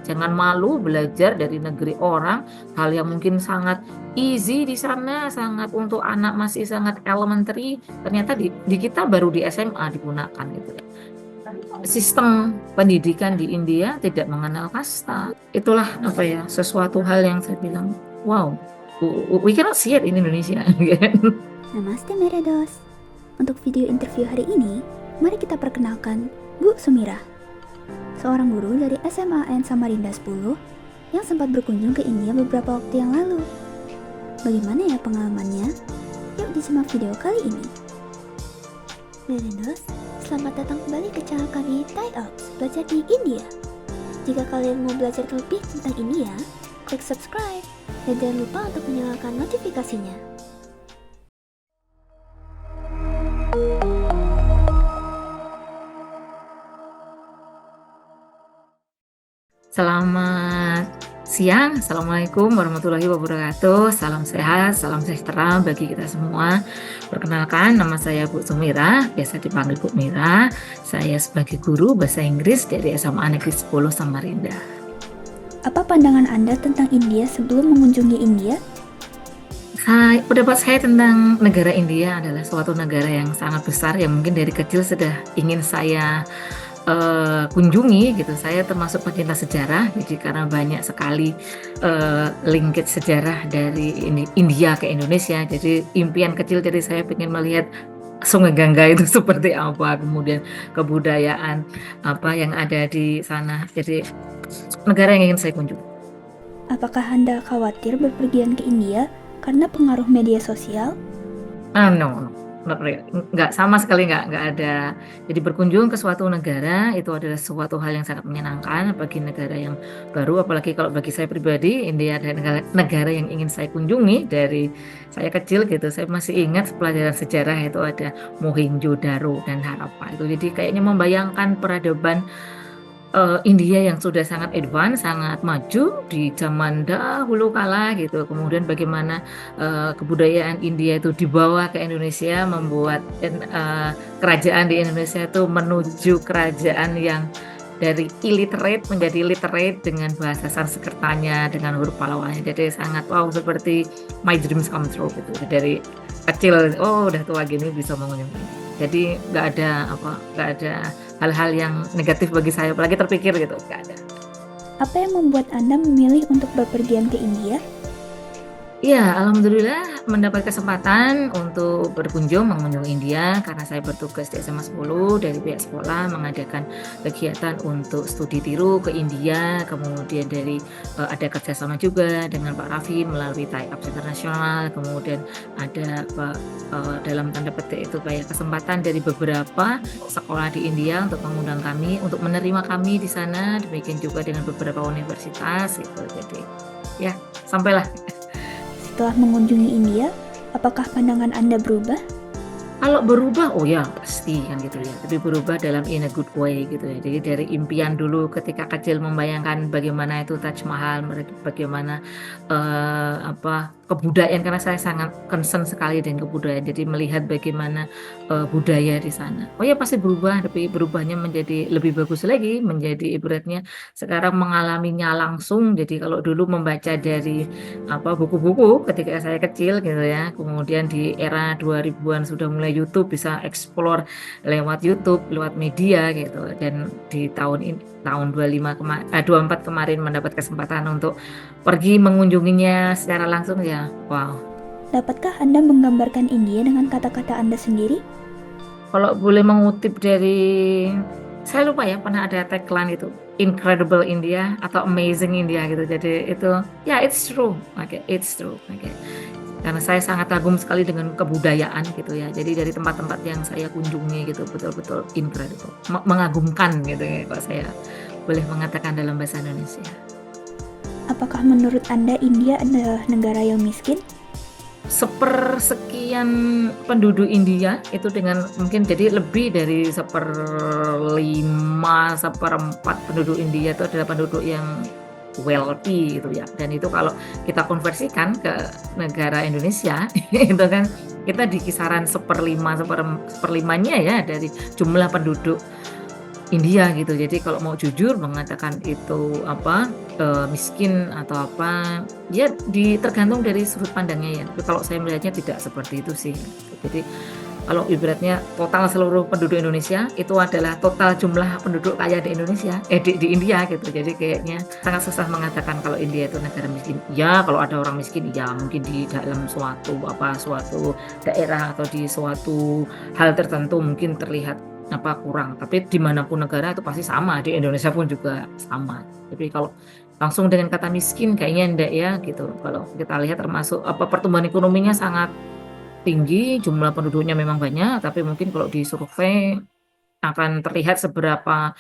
Jangan malu belajar dari negeri orang, hal yang mungkin sangat easy di sana, sangat untuk anak masih sangat elementary, ternyata di kita baru di SMA digunakan gitu ya. Sistem pendidikan di India tidak mengenal kasta. Itulah apa ya, sesuatu hal yang saya bilang, wow, we cannot see it in Indonesia. Namaste Meredos. Untuk video interview hari ini, mari kita perkenalkan Bu Sumirah, seorang guru dari SMAN Samarinda 10 yang sempat berkunjung ke India beberapa waktu yang lalu. Bagaimana ya pengalamannya? Yuk disimak video kali ini. Meredos, selamat datang kembali ke channel kami Thai Ops, belajar di India. Jika kalian mau belajar lebih tentang India, klik subscribe dan jangan lupa untuk menyalakan notifikasinya. Selamat siang, Assalamualaikum warahmatullahi wabarakatuh. Salam sehat, salam sejahtera bagi kita semua. Perkenalkan, nama saya Bu Sumirah, biasa dipanggil Bu Mira. Saya sebagai guru bahasa Inggris dari SMA Negeri 10 Samarinda. Apa pandangan Anda tentang India sebelum mengunjungi India? Pendapat saya tentang negara India adalah suatu negara yang sangat besar, yang mungkin dari kecil sudah ingin saya kunjungi gitu. Saya termasuk pecinta sejarah, jadi karena banyak sekali linkage sejarah dari India ke Indonesia, jadi impian kecil dari saya ingin melihat Sungai Gangga itu seperti apa, kemudian kebudayaan apa yang ada di sana. Jadi negara yang ingin saya kunjungi. Apakah Anda khawatir berpergian ke India karena pengaruh media sosial? No, not really. Nggak, sama sekali nggak ada. Jadi berkunjung ke suatu negara itu adalah suatu hal yang sangat menyenangkan bagi negara yang baru, apalagi kalau bagi saya pribadi, India adalah negara yang ingin saya kunjungi dari saya kecil gitu. Saya masih ingat pelajaran sejarah itu ada Mohenjo-daro dan Harappa itu. Jadi kayaknya membayangkan peradaban India yang sudah sangat advance, sangat maju di zaman dahulu kala gitu. Kemudian bagaimana kebudayaan India itu dibawa ke Indonesia, membuat kerajaan di Indonesia itu menuju kerajaan yang dari illiterate menjadi literate dengan bahasa Sanskertanya, dengan huruf Pallawannya. Jadi sangat wow, seperti my dreams come true gitu. Dari kecil, oh udah tua gini bisa mengunjungi. Jadi nggak ada hal-hal yang negatif bagi saya, apalagi terpikir gitu, nggak ada. Apa yang membuat Anda memilih untuk berpergian ke India? Ya, alhamdulillah mendapat kesempatan untuk berkunjung mengunjungi India karena saya bertugas di SMA 10 dari pihak sekolah mengadakan kegiatan untuk studi tiru ke India, kemudian dari ada kerjasama juga dengan Pak Raffi melalui Thai Ops Internasional, kemudian ada dalam tanda petik itu kayak kesempatan dari beberapa sekolah di India untuk mengundang kami, untuk menerima kami di sana, demikian juga dengan beberapa universitas gitu. Jadi ya, sampailah. Setelah mengunjungi India, apakah pandangan Anda berubah? Kalau berubah, oh ya pasti kan gitu ya. Tapi berubah dalam in a good way gitu ya. Jadi dari impian dulu ketika kecil membayangkan bagaimana itu Taj Mahal, bagaimana kebudayaan, karena saya sangat concern sekali dengan kebudayaan. Jadi melihat bagaimana budaya di sana. Oh ya pasti berubah, tapi berubahnya menjadi lebih bagus lagi, menjadi ibaratnya sekarang mengalaminya langsung. Jadi kalau dulu membaca dari buku-buku ketika saya kecil gitu ya. Kemudian di era 2000-an sudah mulai YouTube, bisa explore lewat YouTube, lewat media gitu. Dan di tahun 24 kemarin mendapat kesempatan untuk pergi mengunjunginya secara langsung ya. Wow. Dapatkah Anda menggambarkan India dengan kata-kata Anda sendiri? Kalau boleh mengutip dari, saya lupa ya, pernah ada tagline itu, Incredible India atau Amazing India gitu. Jadi itu ya, it's true. It's true. Karena saya sangat kagum sekali dengan kebudayaan gitu ya. Jadi dari tempat-tempat yang saya kunjungi gitu betul-betul incredible, mengagumkan gitu ya, kalau saya boleh mengatakan dalam bahasa Indonesia. Apakah menurut Anda India adalah negara yang miskin? Sepersekian penduduk India itu dengan mungkin jadi lebih dari 1/5, 1/4 penduduk India itu adalah penduduk yang wealthy gitu ya. Dan itu kalau kita konversikan ke negara Indonesia itu kan kita di kisaran 1/5, 1/5-nya ya dari jumlah penduduk India gitu. Jadi kalau mau jujur mengatakan itu apa, miskin atau apa, ya tergantung dari sudut pandangnya ya. Tapi kalau saya melihatnya tidak seperti itu sih. Jadi kalau ibaratnya total seluruh penduduk Indonesia itu adalah total jumlah penduduk kaya di Indonesia, di India gitu. Jadi kayaknya sangat susah mengatakan kalau India itu negara miskin. Ya, kalau ada orang miskin ya mungkin di dalam suatu daerah atau di suatu hal tertentu mungkin terlihat kurang. Tapi dimanapun negara itu pasti sama. Di Indonesia pun juga sama. Tapi kalau langsung dengan kata miskin kayaknya enggak ya gitu. Kalau kita lihat termasuk pertumbuhan ekonominya sangat tinggi, jumlah penduduknya memang banyak, tapi mungkin kalau disurvei akan terlihat seberapa,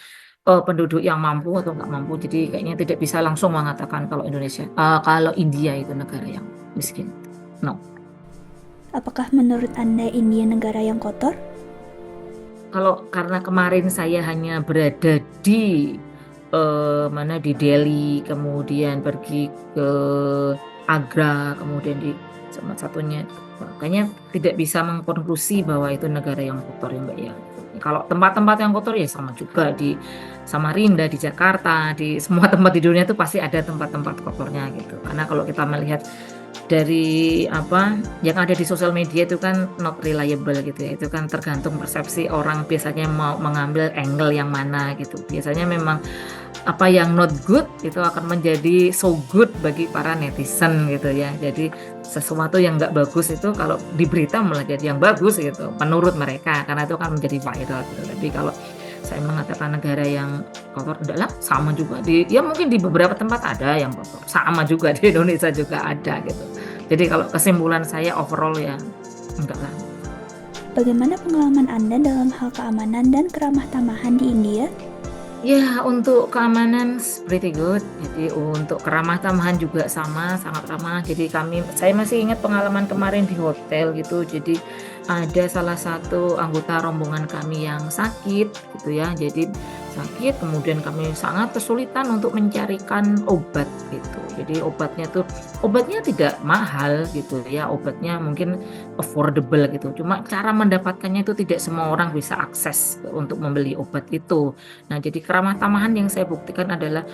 penduduk yang mampu atau nggak mampu. Jadi kayaknya tidak bisa langsung mengatakan kalau India itu negara yang miskin. No. Apakah menurut Anda India negara yang kotor? Kalau karena kemarin saya hanya berada di, di Delhi, kemudian pergi ke Agra, kemudian di sama satunya, makanya tidak bisa mengkonklusi bahwa itu negara yang kotor ya, Mbak, ya. Kalau tempat-tempat yang kotor ya sama juga di Samarinda, di Jakarta, di semua tempat di dunia itu pasti ada tempat-tempat kotornya gitu. Karena kalau kita melihat dari yang ada di sosial media itu kan not reliable gitu ya, itu kan tergantung persepsi orang biasanya mau mengambil angle yang mana gitu. Biasanya memang apa yang not good itu akan menjadi so good bagi para netizen gitu ya. Jadi sesuatu yang nggak bagus itu kalau di berita malah jadi yang bagus gitu menurut mereka, karena itu kan menjadi viral gitu. Tapi kalau saya mengatakan negara yang kotor enggak lah, sama juga mungkin di beberapa tempat ada yang kotor, sama juga di Indonesia juga ada gitu. Jadi kalau kesimpulan saya overall ya enggak lah. Bagaimana pengalaman Anda dalam hal keamanan dan keramah tamahan di India? Ya, untuk keamanan pretty good. Jadi untuk keramah tamahan juga sama, sangat ramah. Jadi saya masih ingat pengalaman kemarin di hotel gitu. Jadi ada salah satu anggota rombongan kami yang sakit gitu ya. Jadi sakit, kemudian kami sangat kesulitan untuk mencarikan obat gitu. Jadi obatnya tidak mahal gitu ya. Obatnya mungkin affordable gitu. Cuma cara mendapatkannya itu tidak semua orang bisa akses untuk membeli obat itu. Nah, jadi keramah tamahan yang saya buktikan adalah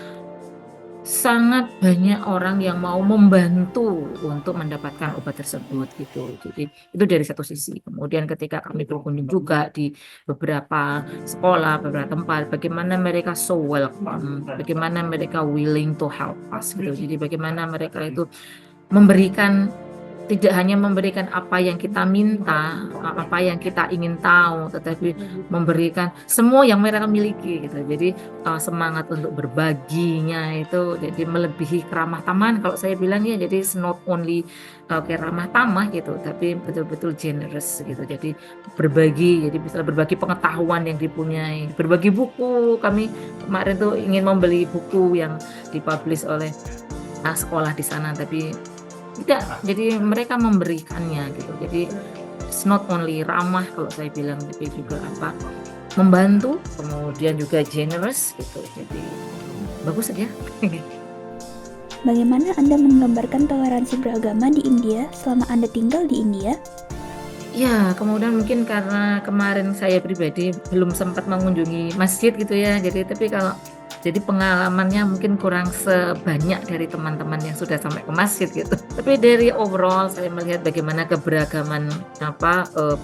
sangat banyak orang yang mau membantu untuk mendapatkan obat tersebut gitu. Jadi itu dari satu sisi. Kemudian ketika kami berkunjung juga di beberapa sekolah, beberapa tempat, bagaimana mereka so welcome, bagaimana mereka willing to help us gitu. Jadi bagaimana mereka itu memberikan tidak hanya memberikan apa yang kita minta, apa yang kita ingin tahu, tetapi memberikan semua yang mereka miliki gitu. Jadi semangat untuk berbaginya itu jadi melebihi keramah tamahan kalau saya bilang ya. Jadi not only kayak ramah tamah gitu, tapi betul-betul generous gitu. Jadi berbagi, jadi bisa berbagi pengetahuan yang dipunyai, berbagi buku. Kami kemarin tuh ingin membeli buku yang dipublish oleh sekolah di sana, tapi tidak, jadi mereka memberikannya gitu. Jadi it's not only ramah kalau saya bilang, tapi juga membantu, kemudian juga generous gitu. Jadi bagus ya. Bagaimana Anda menggambarkan toleransi beragama di India selama Anda tinggal di India? Ya, kemudian mungkin karena kemarin saya pribadi belum sempat mengunjungi masjid gitu ya. Jadi pengalamannya mungkin kurang sebanyak dari teman-teman yang sudah sampai ke masjid gitu. Tapi dari overall saya melihat bagaimana keberagaman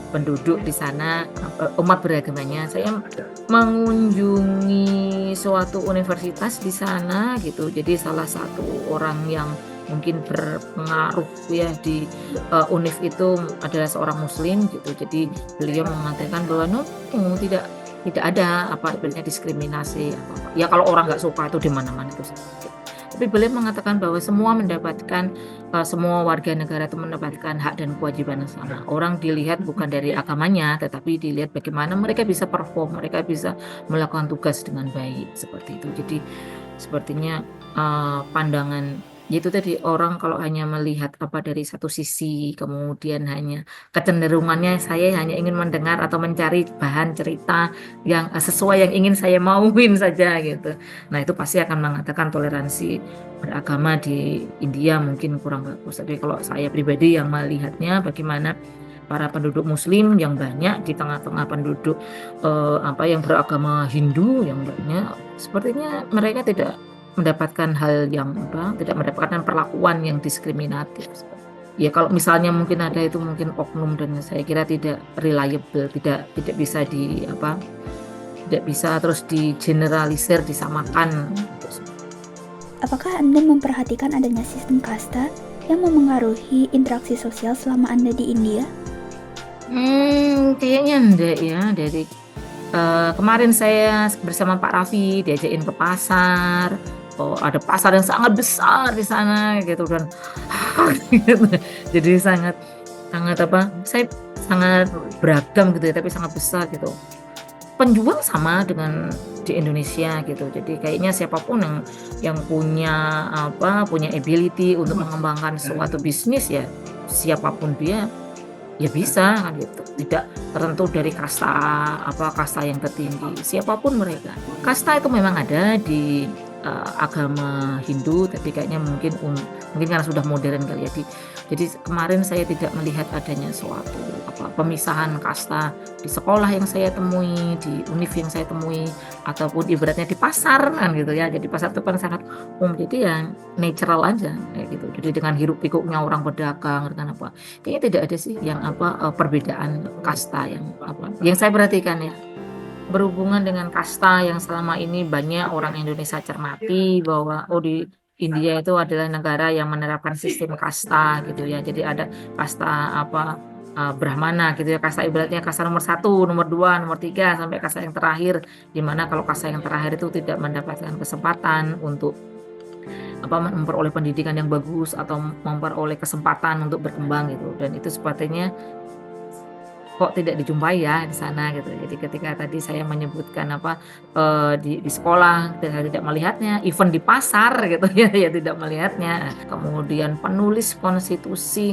penduduk di sana, umat beragamanya. Saya mengunjungi suatu universitas di sana gitu. Jadi salah satu orang yang mungkin berpengaruh ya di UNIF itu adalah seorang muslim gitu. Jadi beliau mengatakan bahwa tidak ada ibaratnya diskriminasi atau apa. Ya kalau orang nggak suka itu di mana-mana itu saja. Tapi beliau mengatakan bahwa semua warga negara itu mendapatkan hak dan kewajiban yang sama. Orang dilihat bukan dari agamanya, tetapi dilihat bagaimana mereka bisa perform, mereka bisa melakukan tugas dengan baik seperti itu. Jadi sepertinya pandangan itu tadi, orang kalau hanya melihat dari satu sisi, kemudian hanya kecenderungannya saya hanya ingin mendengar atau mencari bahan cerita yang sesuai yang ingin saya mauin saja gitu. Nah, itu pasti akan mengatakan toleransi beragama di India mungkin kurang bagus. Tapi kalau saya pribadi yang melihatnya bagaimana para penduduk Muslim yang banyak di tengah-tengah penduduk yang beragama Hindu yang banyak, sepertinya mereka tidak mendapatkan hal yang tidak mendapatkan perlakuan yang diskriminatif. Ya kalau misalnya mungkin ada itu mungkin oknum dan saya kira tidak reliable, tidak bisa tidak bisa terus digeneralisir, disamakan. Apakah Anda memperhatikan adanya sistem kasta yang memengaruhi interaksi sosial selama Anda di India? Kayaknya enggak ya. Dari kemarin saya bersama Pak Raffi diajakin ke pasar. Oh, ada pasar yang sangat besar di sana gitu dan gitu. Jadi sangat saya sangat beragam gitu ya, tapi sangat besar gitu. Penjual sama dengan di Indonesia gitu. Jadi kayaknya siapapun yang punya punya ability untuk mengembangkan suatu bisnis ya, siapapun dia ya bisa kan gitu. Tidak tertentu dari kasta yang tertinggi. Siapapun mereka. Kasta itu memang ada di agama Hindu, tapi kayaknya mungkin karena sudah modern kali ya. Jadi kemarin saya tidak melihat adanya suatu pemisahan kasta di sekolah yang saya temui, di univ yang saya temui, ataupun ibaratnya di pasar kan gitu ya. Jadi pasar itu kan sangat umum, jadi ya natural aja kayak gitu. Jadi dengan hiruk pikuknya orang berdagang dengan kayaknya tidak ada sih yang perbedaan kasta yang saya perhatikan ya. Berhubungan dengan kasta yang selama ini banyak orang Indonesia cermati bahwa di India itu adalah negara yang menerapkan sistem kasta gitu ya. Jadi ada kasta Brahmana gitu ya, kasta ibaratnya kasta nomor 1, nomor 2, nomor 3 sampai kasta yang terakhir, di mana kalau kasta yang terakhir itu tidak mendapatkan kesempatan untuk memperoleh pendidikan yang bagus atau memperoleh kesempatan untuk berkembang gitu. Dan itu sepertinya kok tidak dijumpai ya di sana gitu. Jadi ketika tadi saya menyebutkan di sekolah saya tidak melihatnya, even di pasar gitu ya tidak melihatnya. Kemudian penulis konstitusi,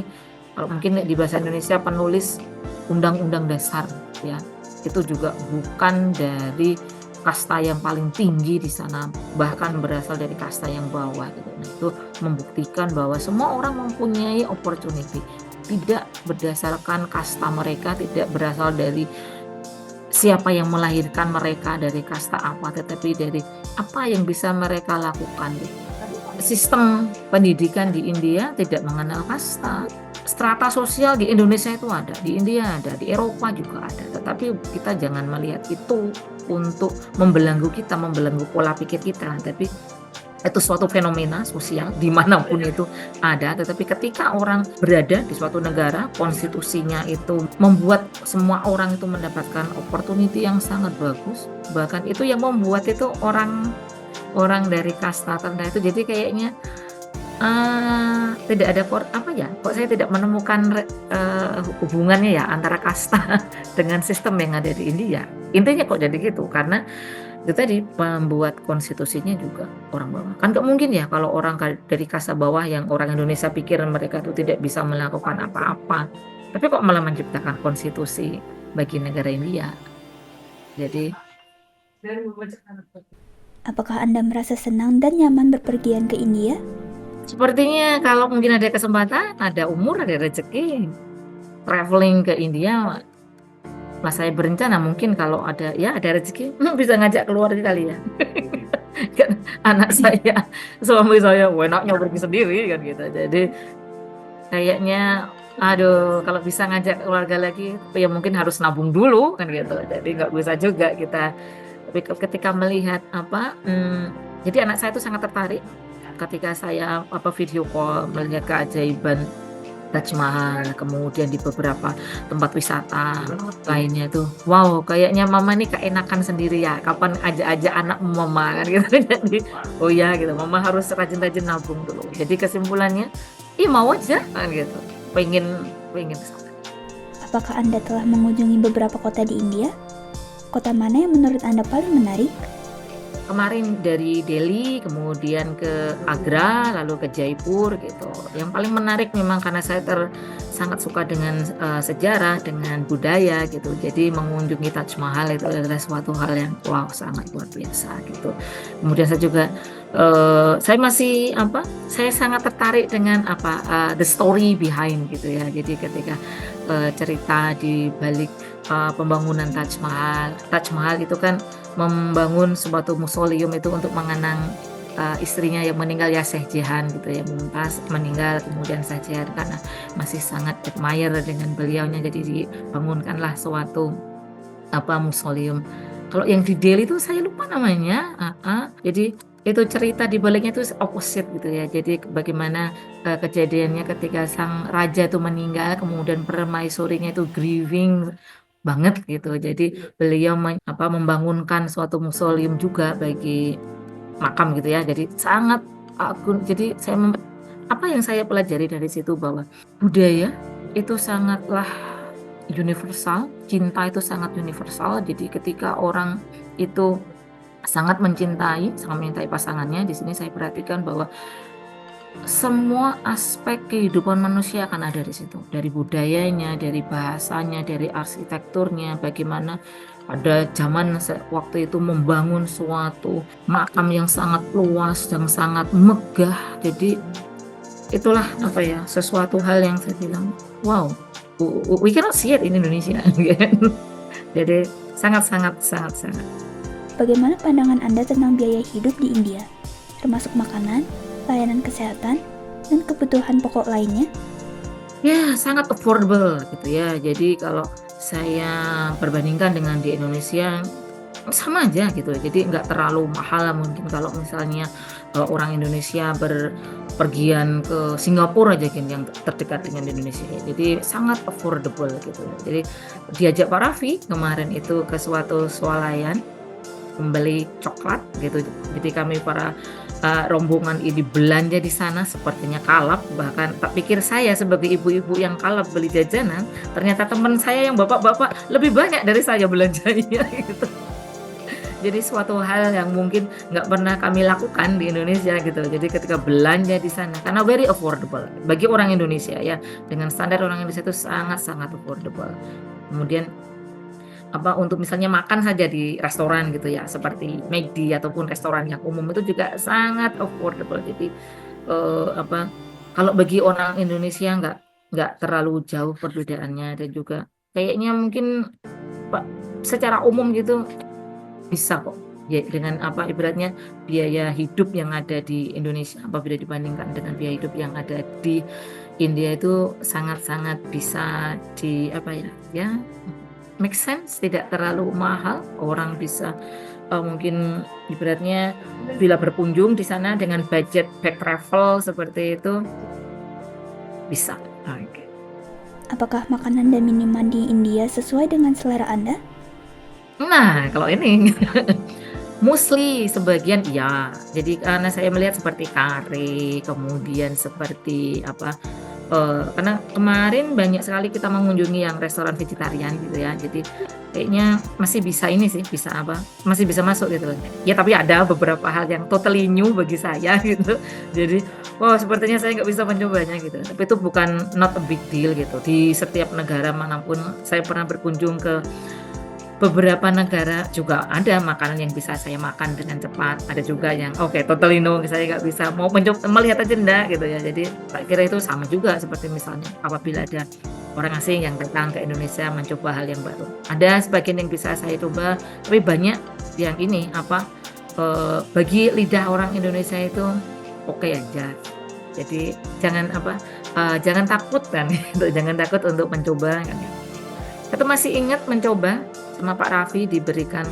kalau mungkin di bahasa Indonesia penulis undang-undang dasar ya, itu juga bukan dari kasta yang paling tinggi di sana, bahkan berasal dari kasta yang bawah gitu. Nah, itu membuktikan bahwa semua orang mempunyai opportunity. Tidak berdasarkan kasta mereka, tidak berasal dari siapa yang melahirkan mereka dari kasta apa, tetapi dari apa yang bisa mereka lakukan. Sistem pendidikan di India tidak mengenal kasta. Strata sosial di Indonesia itu ada, di India ada, di Eropa juga ada. Tetapi kita jangan melihat itu untuk membelenggu pola pikir kita, tapi itu suatu fenomena sosial dimanapun itu ada. Tetapi ketika orang berada di suatu negara, konstitusinya itu membuat semua orang itu mendapatkan opportunity yang sangat bagus, bahkan itu yang membuat itu orang dari kasta tertentu. Jadi kayaknya tidak ada kok saya tidak menemukan hubungannya ya antara kasta dengan sistem yang ada di India. Intinya kok jadi gitu, karena itu tadi membuat konstitusinya juga orang bawah. Kan nggak mungkin ya kalau orang dari kasta bawah yang orang Indonesia pikir mereka itu tidak bisa melakukan apa-apa, tapi kok malah menciptakan konstitusi bagi negara India. Jadi apakah Anda merasa senang dan nyaman berpergian ke India? sepertinya kalau mungkin ada kesempatan, ada umur, ada rezeki, traveling ke India. Mas saya berencana mungkin kalau ada rezeki bisa ngajak keluarga kali ya. Kan anak saya, suami saya enaknya pergi sendiri kan gitu. Jadi kayaknya kalau bisa ngajak keluarga lagi ya mungkin harus nabung dulu kan gitu. Jadi nggak bisa juga kita. Tapi ketika melihat jadi anak saya itu sangat tertarik ketika saya video call melihat keajaiban Taj Mahal, kemudian di beberapa tempat wisata lainnya itu, wow, kayaknya mama ini keenakan sendiri ya, kapan ajak anak mama kan gitu. Jadi gitu, mama harus rajin-rajin nabung dulu. Jadi kesimpulannya, mau aja kan gitu, pengen kesana. Apakah Anda telah mengunjungi beberapa kota di India? Kota mana yang menurut Anda paling menarik? kemarin dari Delhi, kemudian ke Agra, lalu ke Jaipur gitu. Yang paling menarik memang karena saya sangat suka dengan sejarah, dengan budaya gitu. Jadi mengunjungi Taj Mahal itu adalah suatu hal yang wow sangat luar biasa gitu. Kemudian saya juga saya masih saya sangat tertarik dengan the story behind gitu ya. Jadi ketika cerita di balik pembangunan Taj Mahal. Taj Mahal itu kan membangun suatu mausoleum itu untuk mengenang istrinya yang meninggal ya Shah Jahan gitu ya, Mumtaz meninggal, kemudian Shah Jahan karena masih sangat admire dengan beliaunya, jadi dibangunkanlah suatu mausoleum. Kalau yang di Delhi itu saya lupa namanya. Jadi itu cerita di baliknya itu opposite gitu ya. Jadi bagaimana kejadiannya ketika sang raja itu meninggal, kemudian permaisurinya itu grieving banget gitu. Jadi beliau membangunkan suatu mausoleum juga bagi makam gitu ya. Jadi sangat jadi apa yang saya pelajari dari situ bahwa budaya itu sangatlah universal, cinta itu sangat universal. Jadi ketika orang itu sangat mencintai pasangannya, di sini saya perhatikan bahwa semua aspek kehidupan manusia akan ada di situ. Dari budayanya, dari bahasanya, dari arsitekturnya, bagaimana pada zaman waktu itu membangun suatu makam yang sangat luas, yang sangat megah. Jadi itulah sesuatu hal yang saya bilang, wow, we cannot see it in Indonesia. Jadi sangat. Bagaimana pandangan Anda tentang biaya hidup di India, termasuk makanan, layanan kesehatan, dan kebutuhan pokok lainnya? Ya, sangat affordable gitu ya. Jadi kalau saya perbandingkan dengan di Indonesia, sama aja gitu. Jadi nggak terlalu mahal mungkin kalau misalnya orang Indonesia berpergian ke Singapura aja yang terdekat dengan Indonesia. Jadi sangat affordable gitu. Jadi diajak Pak Raffi kemarin itu ke suatu swalayan membeli coklat gitu. Jadi kami para rombongan ini belanja di sana sepertinya kalap, bahkan tak pikir saya sebagai ibu-ibu yang kalap beli jajanan, ternyata teman saya yang bapak-bapak lebih banyak dari saya belanjanya gitu. Jadi suatu hal yang mungkin nggak pernah kami lakukan di Indonesia gitu. Jadi ketika belanja di sana, karena very affordable bagi orang Indonesia ya, dengan standar orang Indonesia itu sangat-sangat affordable. Kemudian untuk misalnya makan saja di restoran gitu ya, seperti McD ataupun restoran yang umum itu juga sangat affordable. Jadi kalau bagi orang Indonesia nggak terlalu jauh perbedaannya, dan juga kayaknya mungkin secara umum gitu bisa kok ya, dengan ibaratnya biaya hidup yang ada di Indonesia apabila dibandingkan dengan biaya hidup yang ada di India itu sangat-sangat bisa make sense, tidak terlalu mahal. Orang bisa mungkin ibaratnya bila berkunjung di sana dengan budget back travel seperti itu bisa. Okay. Apakah makanan dan minuman di India sesuai dengan selera Anda? Nah, kalau ini mostly sebagian iya. Jadi karena saya melihat seperti kari, kemudian seperti karena kemarin banyak sekali kita mengunjungi yang restoran vegetarian gitu ya. Jadi kayaknya masih bisa masih bisa masuk gitu. Ya tapi ada beberapa hal yang totally new bagi saya gitu. Jadi sepertinya saya nggak bisa mencobanya gitu. Tapi itu bukan not a big deal gitu. Di setiap negara manapun saya pernah berkunjung ke beberapa negara juga ada makanan yang bisa saya makan dengan cepat, ada juga yang totally no, saya nggak bisa, mau melihat aja enggak gitu ya. Jadi tak kira itu sama juga seperti misalnya apabila ada orang asing yang datang ke Indonesia mencoba hal yang baru, ada sebagian yang bisa saya coba, tapi banyak yang ini bagi lidah orang Indonesia itu oke aja. Jadi jangan takut kan gitu. Jangan takut untuk mencoba kan. Atau masih ingat mencoba sama Pak Raffi diberikan,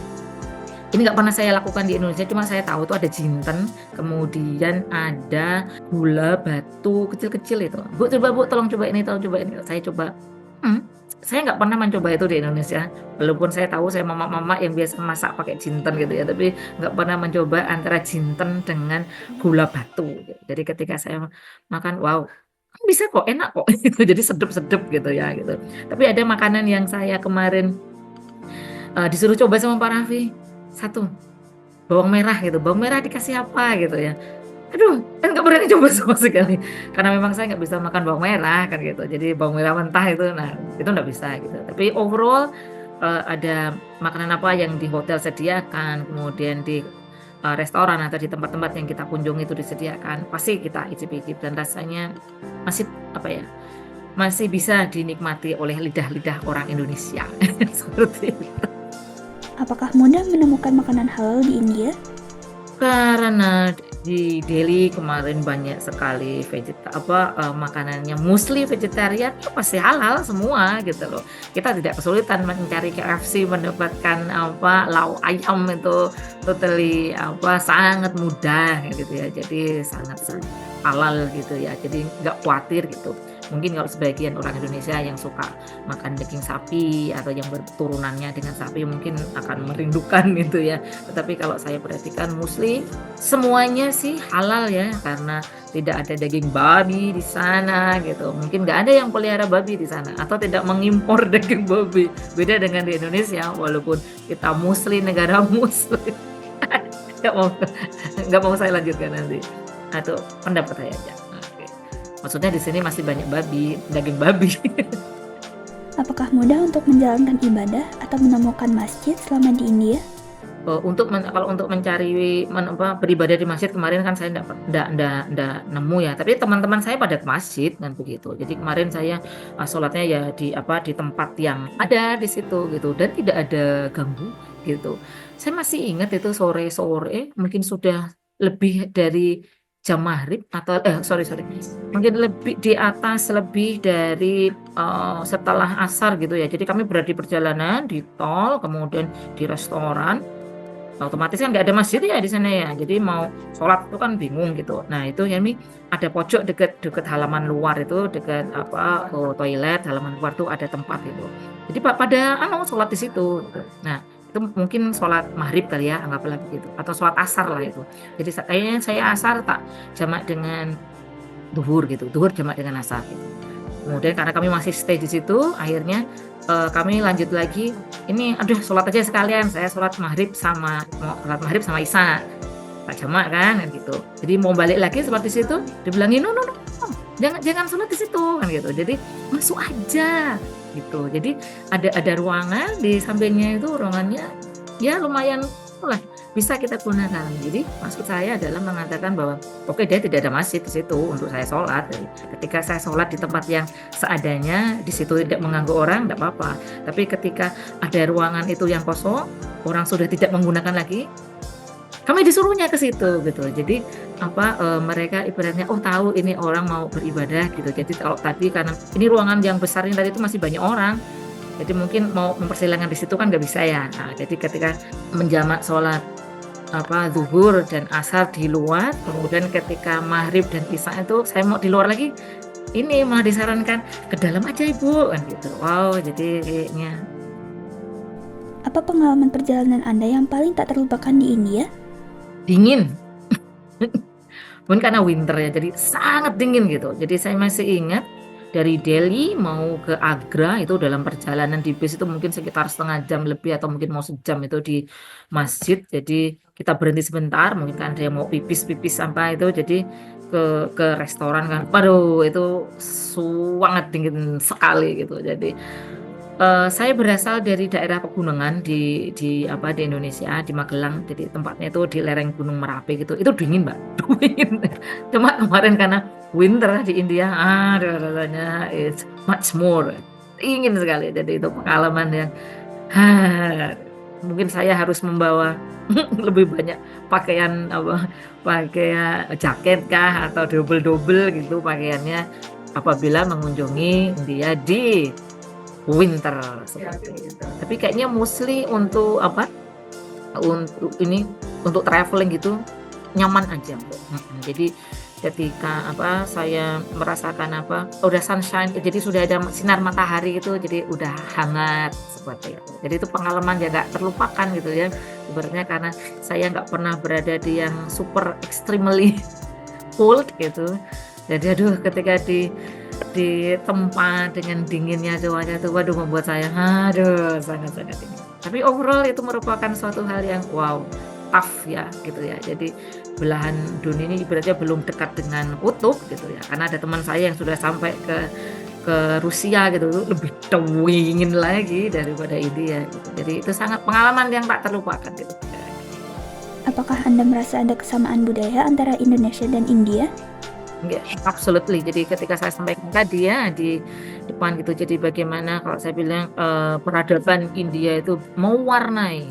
ini nggak pernah saya lakukan di Indonesia, cuma saya tahu tuh ada jinten, kemudian ada gula batu kecil-kecil itu. Bu, tolong coba ini. Saya coba, saya nggak pernah mencoba itu di Indonesia, walaupun saya tahu saya mama-mama yang biasa masak pakai jinten gitu ya, tapi nggak pernah mencoba antara jinten dengan gula batu gitu. Jadi ketika saya makan, wow, bisa kok, enak kok gitu. Jadi sedep-sedep gitu ya gitu. Tapi ada makanan yang saya kemarin disuruh coba sama Pak Raffi, satu bawang merah gitu, bawang merah dikasih apa gitu ya. Aduh, kan nggak berani coba sama sekali, karena memang saya nggak bisa makan bawang merah kan gitu. Jadi bawang merah mentah itu, nah itu nggak bisa gitu. Tapi overall, ada makanan apa yang di hotel sediakan, kemudian di, restoran atau di tempat-tempat yang kita kunjungi itu disediakan, pasti kita icip-icip dan rasanya masih, apa ya, masih bisa dinikmati oleh lidah-lidah orang Indonesia, seperti itu. Apakah mudah menemukan makanan halal di India? Karena di Delhi kemarin banyak sekali makanannya mostly vegetarian, itu pasti halal semua gitu loh. Kita tidak kesulitan mencari KFC, mendapatkan lauk ayam itu totally sangat mudah gitu ya. Jadi sangat halal gitu ya. Jadi nggak khawatir gitu. Mungkin kalau sebagian orang Indonesia yang suka makan daging sapi atau yang berturunannya dengan sapi mungkin akan merindukan gitu ya. Tetapi kalau saya perhatikan mostly semuanya sih halal ya, karena tidak ada daging babi di sana gitu. Mungkin nggak ada yang pelihara babi di sana atau tidak mengimpor daging babi. Beda dengan di Indonesia, walaupun kita muslim, negara muslim. Nggak mau nggak mau saya lanjutkan nanti. Itu pendapat saya aja. Oke. Maksudnya di sini masih banyak babi, daging babi. Apakah mudah untuk menjalankan ibadah atau menemukan masjid selama di India? Kalau untuk mencari beribadah di masjid kemarin kan saya ndak nemu ya, tapi teman-teman saya pada ke masjid kan begitu. Jadi kemarin saya sholatnya ya di tempat yang ada di situ gitu dan tidak ada ganggu gitu. Saya masih ingat itu sore-sore mungkin sudah lebih dari jam maghrib atau sorry mungkin lebih di atas lebih dari setelah asar gitu ya. Jadi kami berada di perjalanan di tol kemudian di restoran. Otomatis kan nggak ada masjid ya di sana ya, jadi mau sholat itu kan bingung gitu. Nah itu ya Mi, ada pojok deket halaman luar itu, deket toilet halaman luar tuh ada tempat gitu. Jadi pada sholat di situ. Gitu. Nah itu mungkin sholat maghrib kali ya, anggaplah begitu, atau sholat asar lah itu. Jadi kayaknya saya asar tak jamak dengan duhur gitu, duhur jamak dengan asar gitu. Kemudian karena kami masih stay di situ, akhirnya kami lanjut lagi. Ini sholat aja sekalian. Saya sholat maghrib sama isya. Tak jamak kan gitu. Jadi mau balik lagi seperti situ, dibilangin no, jangan sholat di situ kan gitu. Jadi masuk aja gitu. Jadi ada ruangan di sampingnya itu, ruangannya ya lumayan lah bisa kita gunakan. Jadi maksud saya adalah mengatakan bahwa oke, dia tidak ada masjid di situ untuk saya sholat. Jadi, ketika saya sholat di tempat yang seadanya, di situ tidak mengganggu orang, tidak apa-apa. Tapi ketika ada ruangan itu yang kosong, orang sudah tidak menggunakan lagi, kami disuruhnya ke situ gitu. Jadi mereka ibaratnya tahu ini orang mau beribadah gitu. Jadi kalau tadi karena ini ruangan yang besar ini tadi itu masih banyak orang. Jadi mungkin mau mempersilahkan di situ kan nggak bisa ya. Nah, jadi ketika menjamak sholat zuhur dan asar di luar, kemudian ketika maghrib dan isya itu saya mau di luar lagi, ini malah disarankan ke dalam aja Ibu kan gitu. Wow, jadi kayaknya. Apa pengalaman perjalanan Anda yang paling tak terlupakan di India? Dingin. Mungkin karena winter ya, jadi sangat dingin gitu. Jadi saya masih ingat dari Delhi mau ke Agra itu dalam perjalanan di bis itu mungkin sekitar setengah jam lebih atau mungkin mau sejam itu di masjid. Jadi kita berhenti sebentar, mungkin kan ada yang mau pipis sampai itu, jadi ke restoran kan. Waduh itu sangat dingin sekali gitu. Jadi saya berasal dari daerah pegunungan di Indonesia, di Magelang. Jadi tempatnya itu di lereng Gunung Merapi gitu. Itu dingin, Mbak. Dingin. Cuma kemarin karena winter di India, rasanya it's much more dingin sekali. Jadi itu pengalaman yang mungkin saya harus membawa lebih banyak pakaian jaket kah atau double gitu pakaiannya apabila mengunjungi India di winter seperti itu. Tapi kayaknya mostly untuk untuk traveling gitu nyaman aja kok. Jadi ketika saya merasakan udah sunshine, jadi sudah ada sinar matahari itu, jadi udah hangat seperti itu. Jadi itu pengalaman yang nggak terlupakan gitu ya. Sebenarnya karena saya nggak pernah berada di yang super extremely cold gitu. Jadi ketika di tempat dengan dinginnya cuaca itu, waduh membuat saya sangat-sangat dingin. Tapi overall itu merupakan suatu hal yang wow, tough ya gitu ya. Jadi belahan dunia ini ibaratnya belum dekat dengan kutub gitu ya. Karena ada teman saya yang sudah sampai ke Rusia gitu, lebih dingin lagi daripada India gitu. Jadi itu sangat pengalaman yang tak terlupakan gitu. Apakah Anda merasa ada kesamaan budaya antara Indonesia dan India? Absolutely. Jadi ketika saya sampaikan tadi ya di depan gitu, jadi bagaimana kalau saya bilang peradaban India itu mewarnai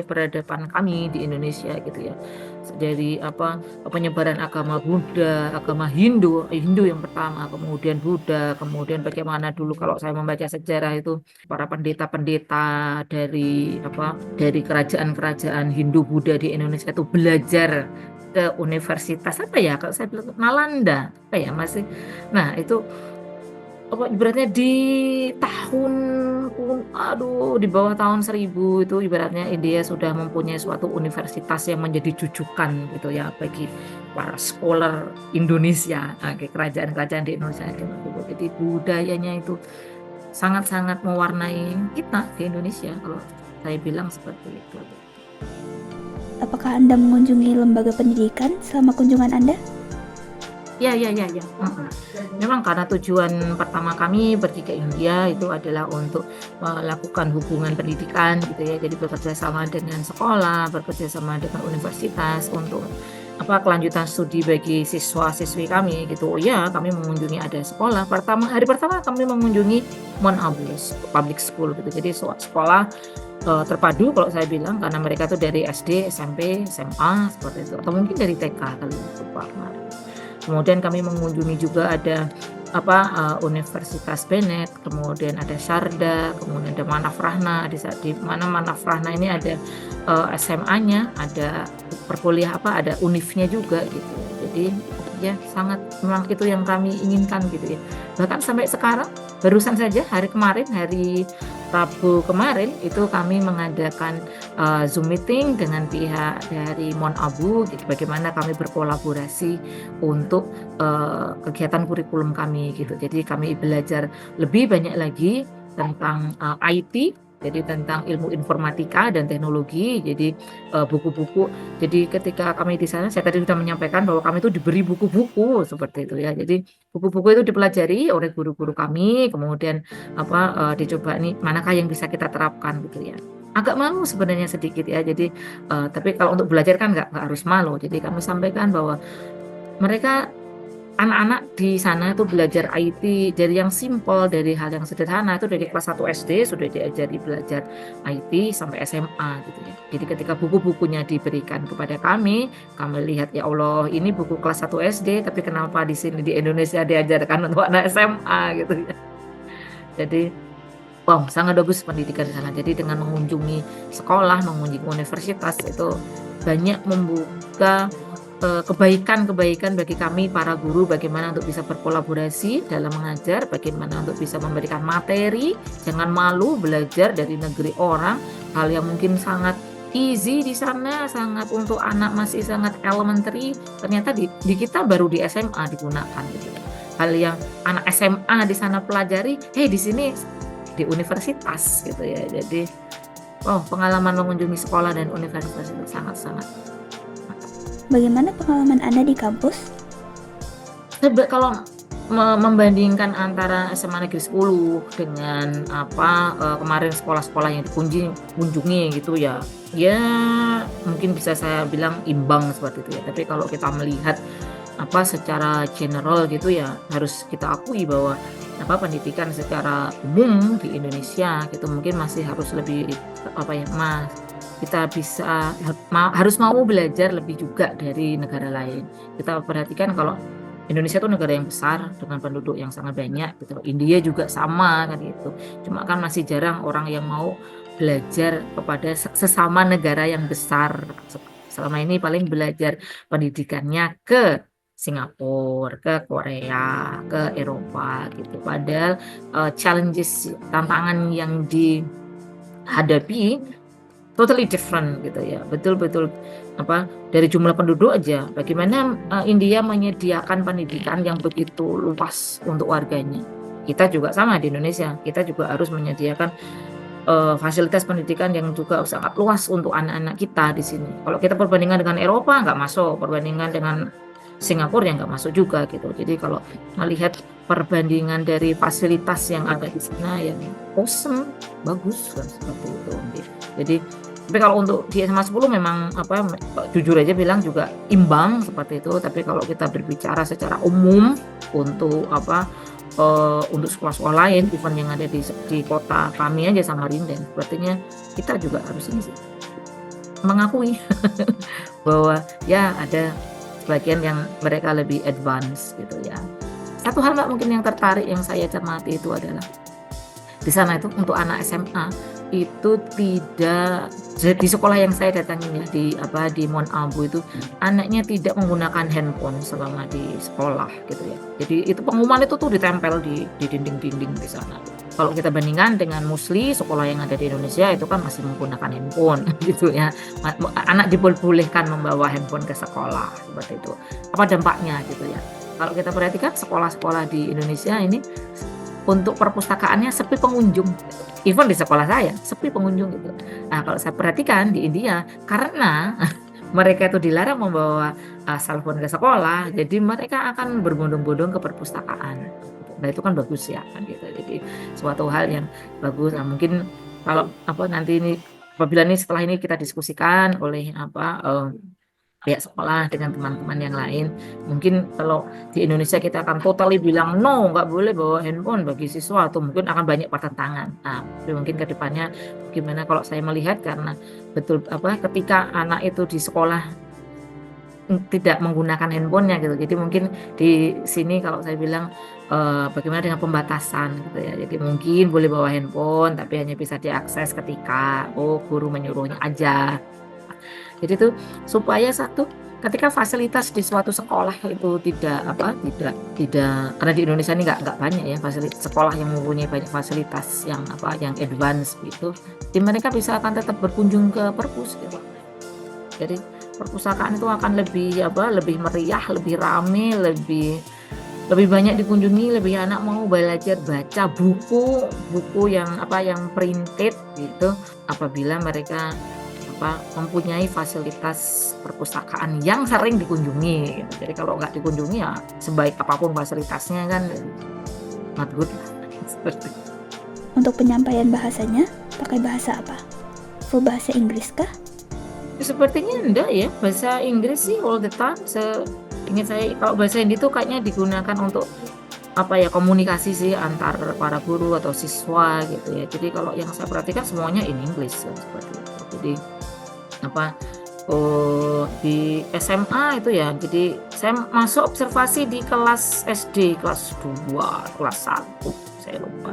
peradaban kami di Indonesia gitu ya. Dari penyebaran agama Buddha, agama Hindu yang pertama, kemudian Buddha, kemudian bagaimana dulu kalau saya membaca sejarah itu para pendeta-pendeta dari kerajaan-kerajaan Hindu Buddha di Indonesia itu belajar ke universitas kalau saya bilang Nalanda masih. Nah itu ibaratnya di tahun di bawah tahun 1000 itu ibaratnya India sudah mempunyai suatu universitas yang menjadi jujukan gitu ya bagi para scholar Indonesia, kerajaan-kerajaan di Indonesia dulu. Jadi budayanya itu sangat-sangat mewarnai kita di Indonesia kalau saya bilang seperti itu. Apakah Anda mengunjungi lembaga pendidikan selama kunjungan Anda? Ya. Memang karena tujuan pertama kami pergi ke India itu adalah untuk melakukan hubungan pendidikan gitu ya. Jadi bekerja sama dengan sekolah, bekerja sama dengan universitas untuk kelanjutan studi bagi siswa-siswi kami gitu. Kami mengunjungi ada sekolah. Hari pertama kami mengunjungi Mon Abu Public School gitu. Jadi sekolah terpadu kalau saya bilang karena mereka tuh dari SD, SMP, SMA seperti itu atau mungkin dari TK kali lupa kemarin. Kemudian kami mengunjungi juga ada Universitas Bennett, kemudian ada Sharda, kemudian ada Manaf Rahna. Di mana Manaf Rahna ini ada SMA-nya, ada ada univnya juga gitu. Jadi ya sangat memang itu yang kami inginkan gitu ya. Bahkan sampai sekarang barusan saja hari Rabu kemarin itu kami mengadakan Zoom meeting dengan pihak dari Mon Abu, gitu, bagaimana kami berkolaborasi untuk kegiatan kurikulum kami gitu. Jadi kami belajar lebih banyak lagi tentang IT, jadi tentang ilmu informatika dan teknologi. Jadi buku-buku. Jadi ketika kami di sana, saya tadi sudah menyampaikan bahwa kami itu diberi buku-buku seperti itu ya. Jadi buku-buku itu dipelajari oleh guru-guru kami, kemudian dicoba nih manakah yang bisa kita terapkan gitu ya. Agak malu sebenarnya sedikit ya. Jadi tapi kalau untuk belajar kan nggak harus malu. Jadi kami sampaikan bahwa mereka anak-anak di sana itu belajar IT dari yang simple, dari hal yang sederhana itu dari kelas 1 SD sudah diajari belajar IT sampai SMA gitu ya. Jadi ketika buku-bukunya diberikan kepada kami lihat ya Allah ini buku kelas 1 SD tapi kenapa di sini di Indonesia diajarkan untuk anak SMA gitu ya. Jadi wow, sangat bagus pendidikan di sana. Jadi dengan mengunjungi sekolah, mengunjungi universitas itu banyak membuka kebaikan-kebaikan bagi kami para guru, bagaimana untuk bisa berkolaborasi dalam mengajar, bagaimana untuk bisa memberikan materi, jangan malu belajar dari negeri orang, hal yang mungkin sangat easy di sana, sangat untuk anak masih sangat elementary, ternyata di kita baru di SMA digunakan gitu. Hal yang anak SMA di sana pelajari, di sini di universitas gitu ya. Jadi pengalaman mengunjungi sekolah dan universitas itu sangat-sangat. Bagaimana pengalaman Anda di kampus? Kalau membandingkan antara SMA Negeri 10 dengan kemarin sekolah-sekolah yang dikunjungi gitu ya mungkin bisa saya bilang imbang seperti itu ya. Tapi kalau kita melihat secara general gitu ya harus kita akui bahwa pendidikan secara umum di Indonesia gitu mungkin masih harus lebih kita bisa harus mau belajar lebih juga dari negara lain. Kita perhatikan kalau Indonesia itu negara yang besar dengan penduduk yang sangat banyak gitu. India juga sama kan gitu. Cuma kan masih jarang orang yang mau belajar kepada sesama negara yang besar. Selama ini paling belajar pendidikannya ke Singapura, ke Korea, ke Eropa gitu. Padahal tantangan yang dihadapi totally different gitu ya. Betul-betul dari jumlah penduduk aja bagaimana India menyediakan pendidikan yang begitu luas untuk warganya. Kita juga sama di Indonesia, kita juga harus menyediakan fasilitas pendidikan yang juga sangat luas untuk anak-anak kita di sini. Kalau kita perbandingan dengan Eropa nggak masuk, perbandingan dengan Singapura yang nggak masuk juga gitu. Jadi kalau melihat perbandingan dari fasilitas yang ada di sana yang awesome, bagus kan seperti itu. Jadi tapi kalau untuk di SMA 10 memang jujur aja bilang juga imbang seperti itu. Tapi kalau kita berbicara secara umum untuk untuk sekolah-sekolah lain, event yang ada di kota kami aja Samarinda, sepertinya kita juga harus ini sih, mengakui bahwa ya ada sebagian yang mereka lebih advance gitu ya. Satu hal Mbak mungkin yang tertarik yang saya cermati itu adalah di sana itu untuk anak SMA itu tidak di sekolah yang saya datangi ya di Mon Abu itu anaknya tidak menggunakan handphone selama di sekolah gitu ya. Jadi itu pengumuman itu tuh ditempel di dinding-dinding di sana. Kalau kita bandingkan dengan Musli sekolah yang ada di Indonesia itu kan masih menggunakan handphone gitu ya. Anak diperbolehkan membawa handphone ke sekolah seperti itu. Apa dampaknya gitu ya? Kalau kita perhatikan sekolah-sekolah di Indonesia ini untuk perpustakaannya sepi pengunjung. Even di sekolah saya sepi pengunjung gitu. Nah, kalau saya perhatikan di India karena mereka itu dilarang membawa cellphone ke sekolah, jadi mereka akan berbondong-bondong ke perpustakaan. Nah, itu kan bagus ya kan gitu. Jadi suatu hal yang bagus. Nah, mungkin kalau nanti ini apabila ini setelah ini kita diskusikan oleh pihak sekolah dengan teman-teman yang lain, mungkin kalau di Indonesia kita akan totally bilang no, nggak boleh bawa handphone bagi siswa, atau mungkin akan banyak pertentangan. Nah, tapi mungkin ke depannya gimana kalau saya melihat karena betul ketika anak itu di sekolah tidak menggunakan handphonenya gitu. Jadi mungkin di sini kalau saya bilang bagaimana dengan pembatasan gitu ya. Jadi mungkin boleh bawa handphone tapi hanya bisa diakses ketika guru menyuruhnya aja. Jadi itu supaya ketika fasilitas di suatu sekolah itu tidak karena di Indonesia ini nggak banyak ya fasilitas sekolah yang mempunyai banyak fasilitas yang advance gitu. Jadi mereka bisa akan tetap berkunjung ke perpus gitu. Jadi perpustakaan itu akan lebih meriah, lebih rame, lebih banyak dikunjungi, lebih anak mau belajar baca buku yang printed gitu apabila mereka mempunyai fasilitas perpustakaan yang sering dikunjungi. Jadi kalau nggak dikunjungi ya sebaik apapun fasilitasnya kan not good. Untuk penyampaian bahasanya, pakai bahasa apa? Full bahasa Inggris kah? Sepertinya enggak ya, bahasa Inggris sih all the time. Ingat saya kalau bahasa Hindi itu kayaknya digunakan untuk komunikasi sih antar para guru atau siswa gitu ya. Jadi kalau yang saya perhatikan semuanya in English ya, seperti itu. Jadi di SMA itu ya, jadi saya masuk observasi di kelas SD, kelas 2, kelas 1, saya lupa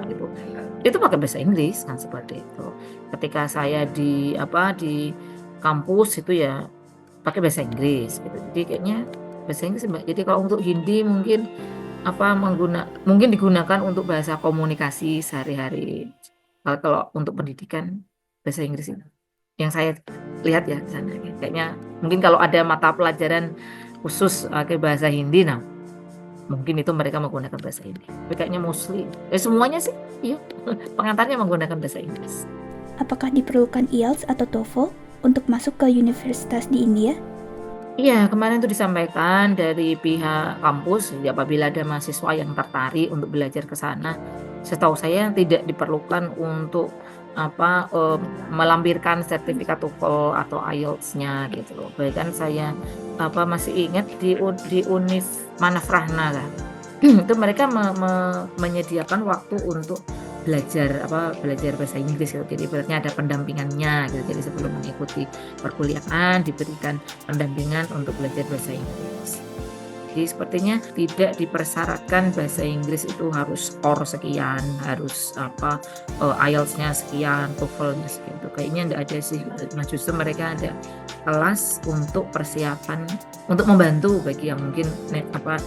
itu pakai bahasa Inggris kan seperti itu. Ketika saya di kampus itu ya pakai bahasa Inggris gitu. Jadi kayaknya bahasa Inggris. Jadi kalau untuk Hindi mungkin mungkin digunakan untuk bahasa komunikasi sehari-hari. Kalau untuk pendidikan bahasa Inggris itu yang saya lihat ya di sana kayaknya mungkin kalau ada mata pelajaran khusus ke bahasa Hindi, nah mungkin itu mereka menggunakan bahasa Hindi. Tapi kayaknya mostly semuanya sih iya pengantarnya menggunakan bahasa Inggris. Apakah diperlukan IELTS atau TOEFL untuk masuk ke universitas di India? Iya, kemarin itu disampaikan dari pihak kampus apabila ada mahasiswa yang tertarik untuk belajar ke sana, setahu saya tidak diperlukan untuk melampirkan sertifikat TOEFL atau IELTS-nya gitu loh. Bahkan saya masih ingat di Univ Manafrahna kan. Itu mereka menyediakan waktu untuk belajar bahasa Inggris gitu. Jadi berarti ada pendampingannya gitu. Jadi sebelum mengikuti perkuliahan diberikan pendampingan untuk belajar bahasa Inggris. Jadi sepertinya tidak dipersyaratkan bahasa Inggris itu harus skor sekian, harus IELTS-nya sekian, TOEFL-nya sekian. Kayaknya enggak ada sih. Nah, justru mereka ada kelas untuk persiapan untuk membantu bagi yang mungkin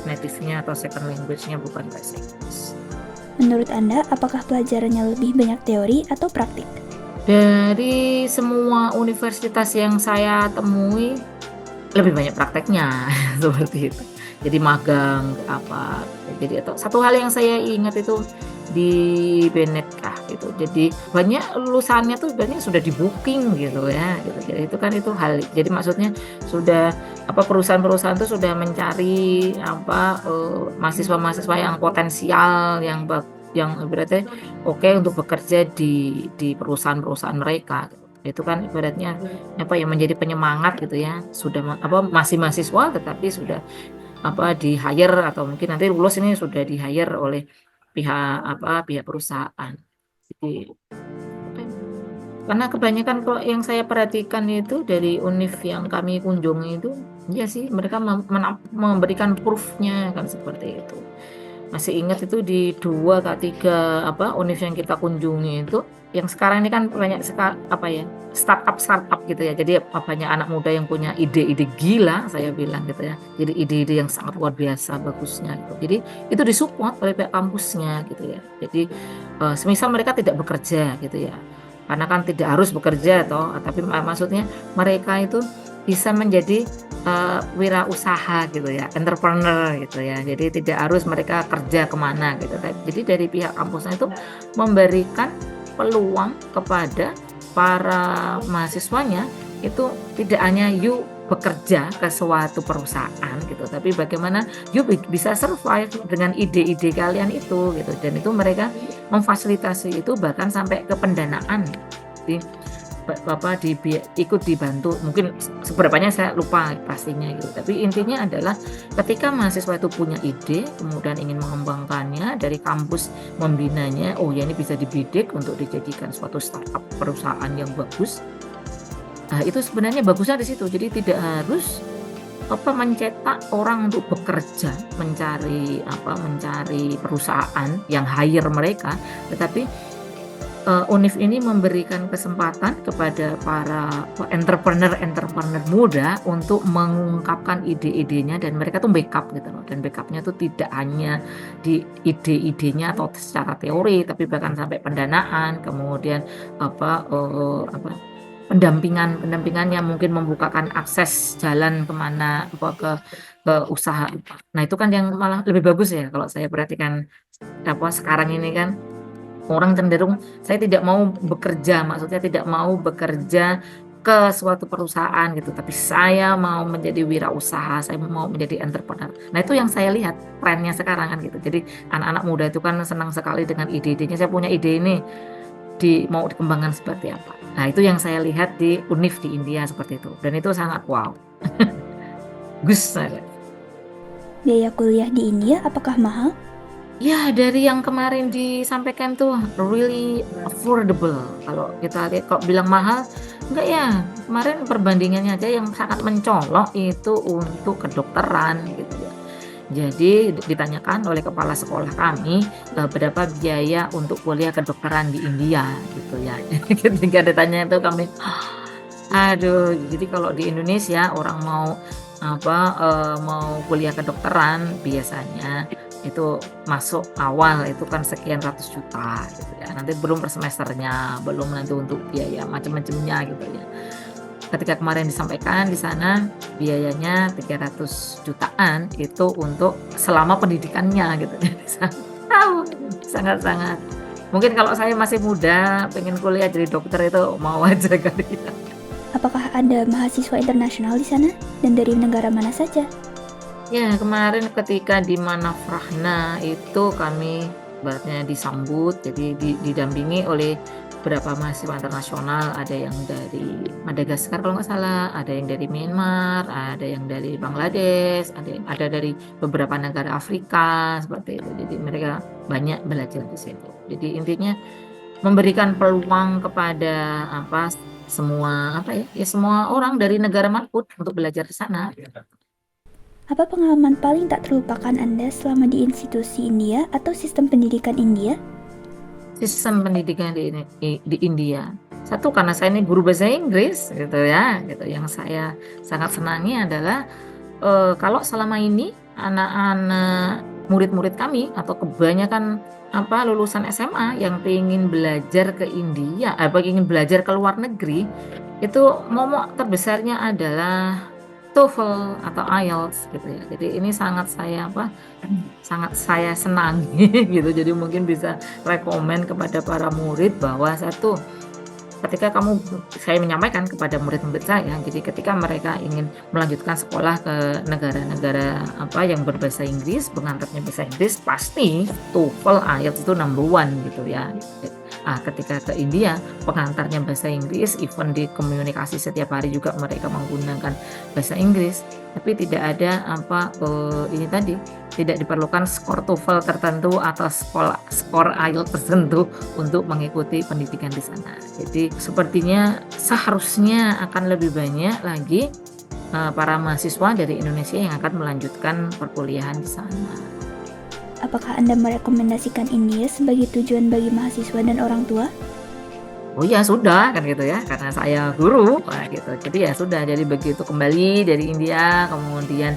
native-nya atau second language-nya bukan bahasa Inggris. Menurut Anda, apakah pelajarannya lebih banyak teori atau praktik? Dari semua universitas yang saya temui, lebih banyak prakteknya seperti itu. Jadi magang apa, jadi atau satu hal yang saya ingat itu di Benedkah gitu. Jadi banyak lulusannya tuh banyak sudah di-booking gitu ya, gitu. Jadi itu kan itu hal jadi maksudnya sudah apa, perusahaan-perusahaan tuh sudah mencari apa, mahasiswa-mahasiswa yang potensial, yang ibaratnya oke untuk bekerja di perusahaan-perusahaan mereka, gitu. Itu kan ibaratnya apa ya, menjadi penyemangat gitu ya, sudah apa, masih mahasiswa tetapi sudah apa, di-hire atau mungkin nanti lulus ini sudah di-hire oleh pihak apa, pihak perusahaan. Jadi apa ya, karena kebanyakan kalau yang saya perhatikan itu dari univ yang kami kunjungi itu, iya sih mereka memberikan proof-nya kan seperti itu. Masih ingat itu di 2 kak 3 apa, univ yang kita kunjungi itu, yang sekarang ini kan banyak apa ya, startup-startup gitu ya. Jadi banyak anak muda yang punya ide-ide gila saya bilang gitu ya. Jadi ide-ide yang sangat luar biasa bagusnya gitu. Jadi itu disupport oleh pihak kampusnya gitu ya. Jadi, semisal mereka tidak bekerja gitu ya, karena kan tidak harus bekerja toh, tapi maksudnya mereka itu bisa menjadi wirausaha gitu ya, entrepreneur gitu ya. Jadi tidak harus mereka kerja kemana gitu. Jadi dari pihak kampusnya itu memberikan peluang kepada para mahasiswanya itu tidak hanya you bekerja ke suatu perusahaan gitu, tapi bagaimana you bisa survive dengan ide-ide kalian itu gitu. Dan itu mereka memfasilitasi itu bahkan sampai ke pendanaan. Jadi ikut dibantu, mungkin seberapanya saya lupa pastinya gitu, tapi intinya adalah ketika mahasiswa itu punya ide kemudian ingin mengembangkannya, dari kampus membinanya, oh ya ini bisa dibidik untuk dijadikan suatu startup perusahaan yang bagus. Nah itu sebenarnya bagusnya di situ, jadi tidak harus apa, mencetak orang untuk bekerja mencari perusahaan yang hire mereka, tetapi univ ini memberikan kesempatan kepada para entrepreneur muda untuk mengungkapkan ide-idenya, dan mereka tuh backup gitu loh, dan backupnya tuh tidak hanya di ide-idenya atau secara teori, tapi bahkan sampai pendanaan, kemudian pendampingannya, mungkin membukakan akses jalan kemana ke usaha. Nah itu kan yang malah lebih bagus ya kalau saya perhatikan apa, sekarang ini kan orang cenderung saya tidak mau bekerja, maksudnya tidak mau bekerja ke suatu perusahaan gitu, tapi saya mau menjadi wirausaha, saya mau menjadi entrepreneur. Nah itu yang saya lihat trennya sekarang kan gitu. Jadi anak-anak muda itu kan senang sekali dengan ide-idenya, saya punya ide ini mau dikembangkan seperti apa. Nah itu yang saya lihat di univ di India seperti itu, dan itu sangat wow. Gus. Biaya kuliah di India apakah mahal? Ya, dari yang kemarin disampaikan tuh really affordable. Kalau kita lihat, kalau bilang mahal, enggak ya. Kemarin perbandingannya aja yang sangat mencolok itu untuk kedokteran gitu ya. Jadi ditanyakan oleh kepala sekolah kami berapa biaya untuk kuliah kedokteran di India gitu ya. Ketika ditanya itu kami, aduh, jadi kalau di Indonesia orang mau apa, mau kuliah kedokteran biasanya itu masuk awal itu kan sekian ratus juta gitu ya. Nanti belum per semesternya, belum nanti untuk biaya macam-macamnya gitu ya. Ketika kemarin disampaikan di sana biayanya 300 jutaan itu untuk selama pendidikannya gitu. Tahu, sangat-sangat. Mungkin kalau saya masih muda, pengen kuliah jadi dokter itu mau aja kali ya. Apakah ada mahasiswa internasional di sana dan dari negara mana saja? Ya, kemarin ketika di Manafrahna itu kami ibaratnya disambut, jadi didampingi oleh beberapa mahasiswa internasional, ada yang dari Madagaskar kalau nggak salah, ada yang dari Myanmar, ada yang dari Bangladesh, ada dari beberapa negara Afrika seperti itu. Jadi mereka banyak belajar di situ. Jadi intinya memberikan peluang kepada apa, semua apa ya semua orang dari negara manapun untuk belajar di sana. Apa pengalaman paling tak terlupakan Anda selama di institusi India atau sistem pendidikan India? Sistem pendidikan di India. Satu, karena saya ini guru bahasa Inggris gitu ya, gitu. Yang saya sangat senangi adalah kalau selama ini anak-anak murid-murid kami atau kebanyakan apa lulusan SMA yang ingin belajar ke India, ingin belajar ke luar negeri, itu momok terbesarnya adalah TOEFL atau IELTS gitu ya. Jadi ini sangat saya senangi gitu. Jadi mungkin bisa rekomen kepada para murid bahwa satu, saya menyampaikan kepada murid-murid saya, jadi ketika mereka ingin melanjutkan sekolah ke negara-negara yang berbahasa Inggris, pengantarnya bahasa Inggris, pasti TOEFL, IELTS itu number one gitu ya. Ketika ke India, pengantarnya bahasa Inggris, even di komunikasi setiap hari juga mereka menggunakan bahasa Inggris, tapi tidak ada ini tadi, tidak diperlukan skor TOEFL tertentu atau skor IELTS tertentu untuk mengikuti pendidikan di sana. Jadi sepertinya seharusnya akan lebih banyak lagi para mahasiswa dari Indonesia yang akan melanjutkan perkuliahan di sana. Apakah Anda merekomendasikan India sebagai tujuan bagi mahasiswa dan orang tua? Oh ya sudah kan gitu ya, karena saya guru gitu. Jadi ya sudah, jadi begitu kembali dari India kemudian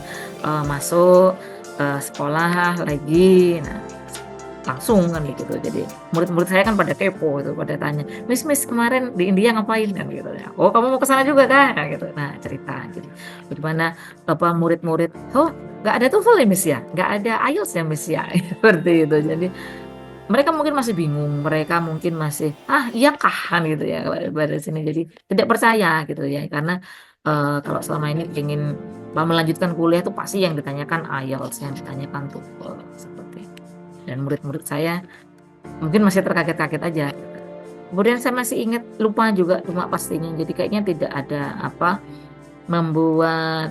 masuk sekolah lagi, nah langsung kan gitu. Jadi murid-murid saya kan pada kepo itu, pada tanya, Miss kemarin di India ngapain kan gitu ya. Oh kamu mau ke sana juga kan? Nah, gitu. Nah cerita jadi bagaimana murid-murid, oh nggak ada TOEFL ya Miss ya, nggak ada IELTS ya Miss ya, seperti itu. Jadi mereka mungkin masih bingung, mereka mungkin masih, iya kah kan gitu ya kalau pada sini. Jadi tidak percaya gitu ya, karena kalau selama ini ingin melanjutkan kuliah itu pasti yang ditanyakan IELTS, yang ditanyakan TOEFL seperti itu. Dan murid-murid saya mungkin masih terkaget-kaget aja. Kemudian saya masih ingat, lupa juga cuma pastinya. Jadi kayaknya tidak ada membuat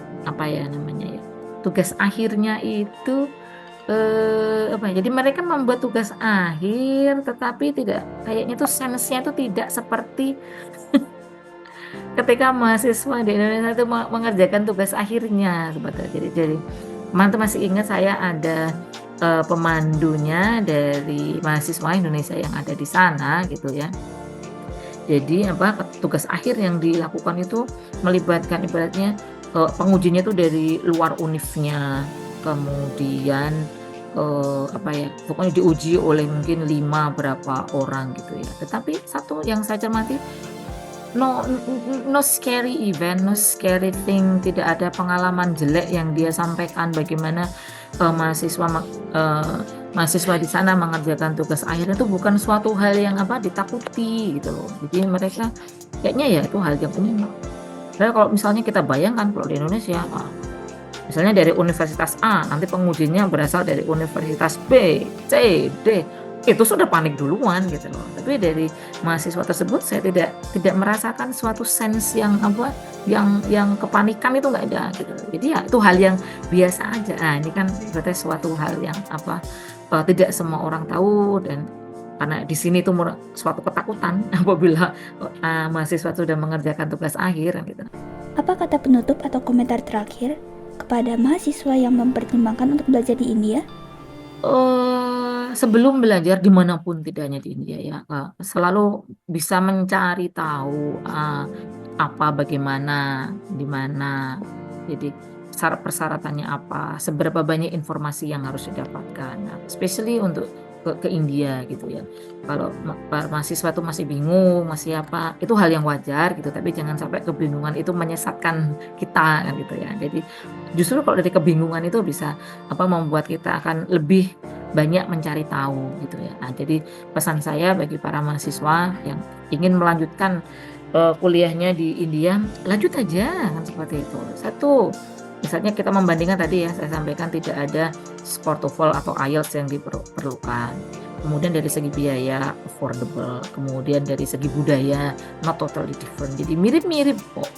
tugas akhirnya itu jadi mereka membuat tugas akhir, tetapi tidak, kayaknya tuh sense-nya itu tidak seperti ketika mahasiswa di Indonesia itu mengerjakan tugas akhirnya sebetulnya. Jadi teman masih ingat, saya ada pemandunya dari mahasiswa Indonesia yang ada di sana gitu ya. Jadi tugas akhir yang dilakukan itu melibatkan ibaratnya pengujinya itu dari luar univnya, kemudian pokoknya diuji oleh mungkin 5 berapa orang gitu ya. Tetapi satu yang saya cermati, no scary event, no scary thing, tidak ada pengalaman jelek yang dia sampaikan bagaimana mahasiswa di sana mengerjakan tugas akhir itu bukan suatu hal yang ditakuti gitu loh. Jadi mereka kayaknya ya itu hal yang umum. Padahal kalau misalnya kita bayangkan kalau di Indonesia, misalnya dari Universitas A, nanti pengujinya berasal dari Universitas B, C, D, itu sudah panik duluan gitu loh. Tapi dari mahasiswa tersebut saya tidak merasakan suatu sense yang yang kepanikan, itu nggak ada gitu. Jadi ya itu hal yang biasa aja. Nah ini kan berarti suatu hal yang tidak semua orang tahu, dan karena di sini itu suatu ketakutan apabila mahasiswa sudah mengerjakan tugas akhir gitu. Apa kata penutup atau komentar terakhir kepada mahasiswa yang mempertimbangkan untuk belajar di India? Sebelum belajar dimanapun, tidak hanya di India ya, selalu bisa mencari tahu bagaimana, di mana, jadi persyaratannya apa, seberapa banyak informasi yang harus didapatkan. Nah, especially untuk ke India gitu ya. Kalau mahasiswa tuh masih bingung, masih itu hal yang wajar gitu, tapi jangan sampai kebingungan itu menyesatkan kita kan gitu ya. Jadi justru kalau dari kebingungan itu bisa membuat kita akan lebih banyak mencari tahu gitu ya. Nah, jadi pesan saya bagi para mahasiswa yang ingin melanjutkan kuliahnya di India, lanjut aja kan seperti itu. Satu, misalnya kita membandingkan tadi ya, saya sampaikan tidak ada skor TOEFL atau IELTS yang diperlukan. Kemudian dari segi biaya affordable, kemudian dari segi budaya not totally different. Jadi mirip-mirip kok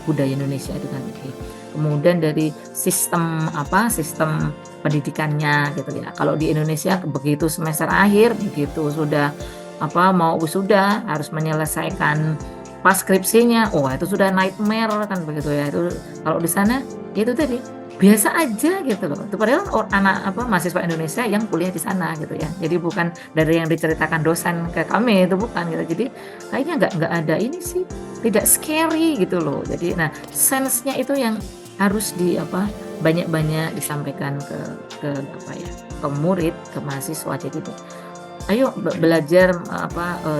budaya Indonesia dengan ini. Kemudian dari sistem pendidikannya gitu ya. Kalau di Indonesia begitu semester akhir, begitu sudah mau wisuda harus menyelesaikan pas skripsinya, itu sudah nightmare kan begitu ya. Itu kalau di sana itu tadi biasa aja gitu loh. Itu padahal mahasiswa Indonesia yang kuliah di sana gitu ya. Jadi bukan dari yang diceritakan dosen ke kami, itu bukan gitu. Jadi kayaknya nggak ada ini sih, tidak scary gitu loh. Jadi sense-nya itu yang harus banyak-banyak disampaikan ke murid, ke mahasiswa. Jadi ayo belajar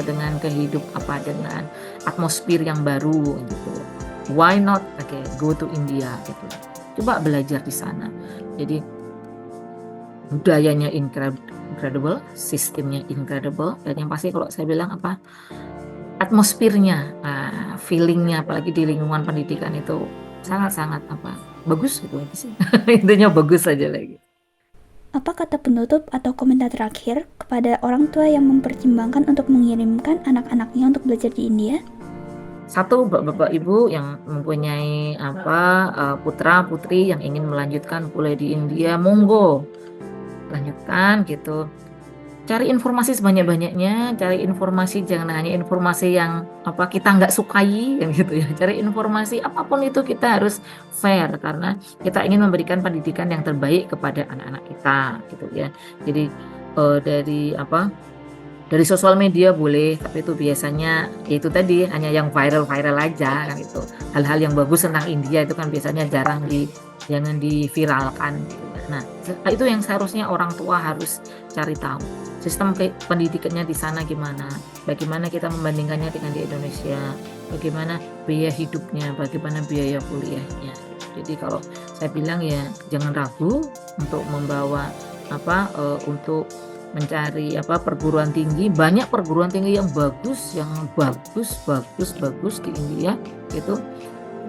dengan dengan atmosfer yang baru gitu. why not go to India gitu. Coba belajar di sana. Jadi budayanya incredible, sistemnya incredible, dan yang pasti kalau saya bilang atmosfernya, feelingnya, apalagi di lingkungan pendidikan itu sangat-sangat bagus gitu aja sih. Intinya bagus aja lagi. Apa kata penutup atau komentar terakhir kepada orang tua yang mempertimbangkan untuk mengirimkan anak-anaknya untuk belajar di India? Satu, bapak ibu yang mempunyai putra putri yang ingin melanjutkan kuliah di India, monggo lanjutkan gitu. Cari informasi sebanyak-banyaknya, cari informasi, jangan hanya informasi yang kita nggak sukai yang gitu ya. Cari informasi apapun itu, kita harus fair karena kita ingin memberikan pendidikan yang terbaik kepada anak-anak kita gitu ya. Jadi dari sosial media boleh, tapi itu biasanya itu tadi hanya yang viral-viral aja kan itu. Hal-hal yang bagus tentang India itu kan biasanya jangan diviralkan gitu ya. Nah, itu yang seharusnya orang tua harus cari tahu. Sistem pendidikannya di sana gimana? Bagaimana kita membandingkannya dengan di Indonesia? Bagaimana biaya hidupnya? Bagaimana biaya kuliahnya? Jadi kalau saya bilang ya jangan ragu untuk membawa untuk mencari perguruan tinggi. Banyak perguruan tinggi yang bagus di India itu.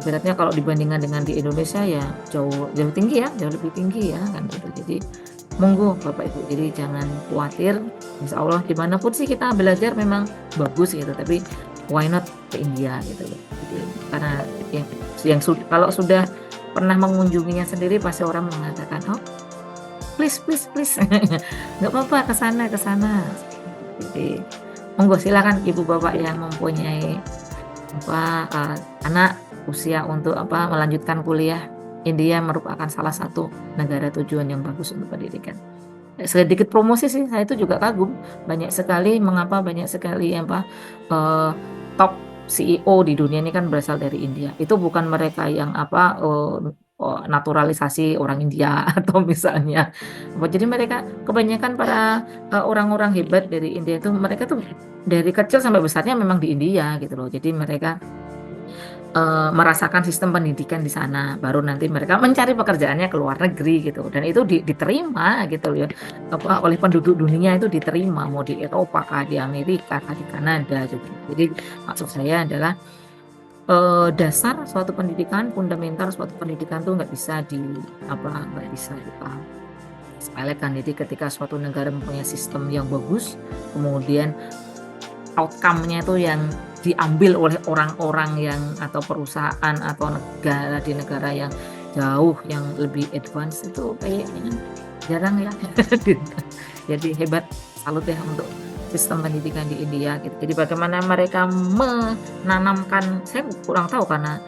Ibaratnya kalau dibandingkan dengan di Indonesia ya jauh tinggi ya, jauh lebih tinggi ya kan gitu. Jadi monggo Bapak Ibu, jadi jangan khawatir, insya Allah dimanapun sih kita belajar memang bagus gitu, tapi why not ke India gitu loh. Jadi, karena kalau sudah pernah mengunjunginya sendiri pasti orang mengatakan please nggak apa-apa, ke sana. Jadi monggo silakan ibu bapak yang mempunyai anak usia untuk melanjutkan kuliah. India merupakan salah satu negara tujuan yang bagus untuk pendidikan. Sedikit promosi sih, saya itu juga kagum banyak sekali top CEO di dunia ini kan berasal dari India. Itu bukan mereka yang naturalisasi orang India atau misalnya jadi mereka kebanyakan para orang-orang hebat dari India itu mereka tuh dari kecil sampai besarnya memang di India gitu loh. Jadi mereka merasakan sistem pendidikan di sana, baru nanti mereka mencari pekerjaannya ke luar negeri gitu, dan itu diterima gitu loh ya, oleh penduduk dunia itu diterima, mau di Eropa kah, di Amerika kah, di Kanada gitu. Jadi maksud saya adalah dasar suatu pendidikan, fundamental suatu pendidikan tuh nggak bisa kita sepelekan. Jadi ketika suatu negara mempunyai sistem yang bagus, kemudian outcome-nya itu yang diambil oleh orang-orang yang atau perusahaan atau negara di negara yang jauh yang lebih advance itu kayaknya jarang ya. Jadi hebat, salut ya untuk sistem pendidikan di India gitu. Jadi bagaimana mereka menanamkan, saya kurang tahu karena